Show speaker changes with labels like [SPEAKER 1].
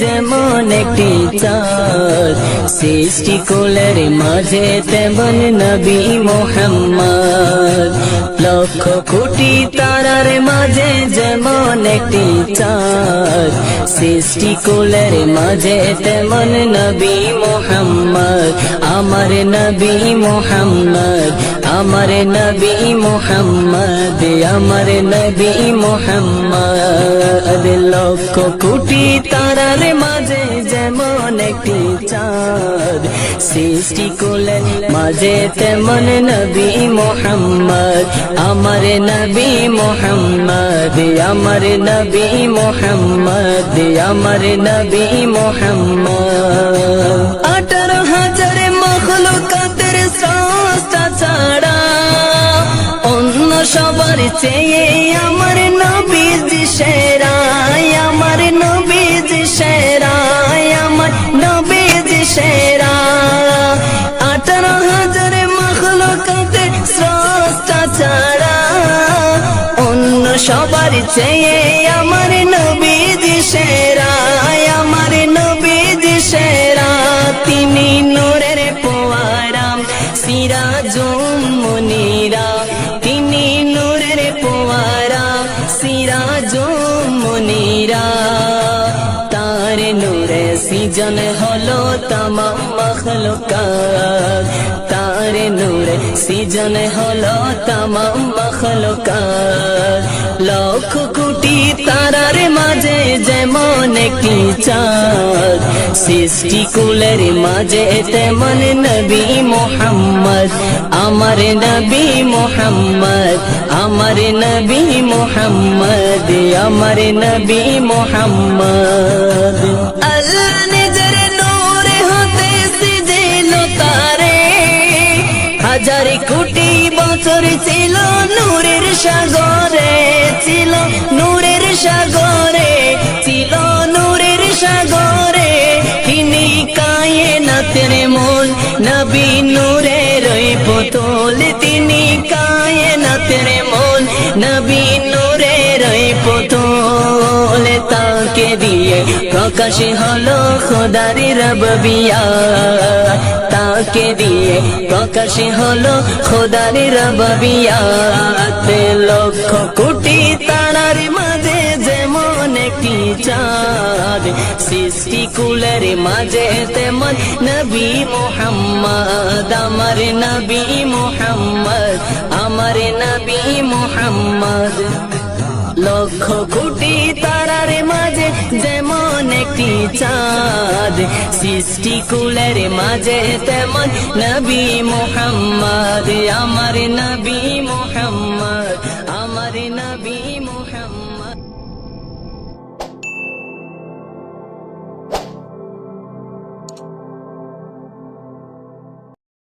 [SPEAKER 1] যেমন একটি চাঁদ, সৃষ্টিকুলের মাঝে তেমন নবী মুহাম্মদ। লক্ষ কোটি তারার মাঝে যেমন একটি চাঁদ, সৃষ্টিকুলের মাঝে তেমন নবী মুহাম্মদ। আমার নবী মুহাম্মদ, আমার নবী মুহাম্মদ, আমার নবী মুহাম্মদ। লক্ষ কোটি তারার মাঝে যেমন একটি চাঁদ, সৃষ্টিকুলের মাঝে তেমন নবী মুহাম্মদ। আমার নবী মুহাম্মদ, আমার নবী মুহাম্মদ, আমার নবী মুহাম্মদ। 18,000 মখলুকাতের স্রষ্টা ছাড়া অন্য সবার চেয়ে আমার নবীজি সেরা, আমার নবীজি সেরা, আমার নবীজি সেরা। 18,000 মখলুকাতের স্রষ্টা ছাড়া অন্য সবার চেয়ে আমার নবীজি সেরা, আমার নবীজি সেরা। তিনি নূরের পোয়ারা সিরাজুম মুনীরা, তিনি নূরের পোয়ারা সিরাজুম মুনীরা। তার নূরে সৃজন হলো তামাম মখলুকাত, তার নূরে সৃজন হলো তামাম মখলুকাত। লক্ষ কোটি তারার মাঝে যেমন একটি চাঁদ, সৃষ্টিকুলের মাঝে তেমন নবী মুহাম্মদ। আমার নবী মুহাম্মদ, আমার নবী মুহাম্মদ, আমার নবী মুহাম্মদ। আল্লাহ নিজের নূরে হতে সৃজিল তারে, হাজার কোটি বছর ছিল নূরের সাগরে, ছিল নূরের সাগরে, ছিল নূরের সাগরে। তিনি কায়েনাতের মূল নবী নূরের পুতুল, তিনি কায়েনাতের মূল নবী নূরের পুতুল। তাকে দিয়ে প্রকাশ হলো খোদার রব্বিয়াত, তাকে দিয়ে প্রকাশ হলো খোদার রব্বিয়াত। লক্ষ কোটি তারার মাঝে যেমন একটি চাঁদ, সৃষ্টিকুলের মাঝে তেমন নবী মুহাম্মদ। আমার নবী মুহাম্মদ, আমার নবী মুহাম্মদ। লক্ষ কোটি তারার মাঝে যেমন একটি চাঁদ, সৃষ্টিকুলের মাঝে তেমন নবী মুহাম্মদ, আমার নবী মুহাম্মদ।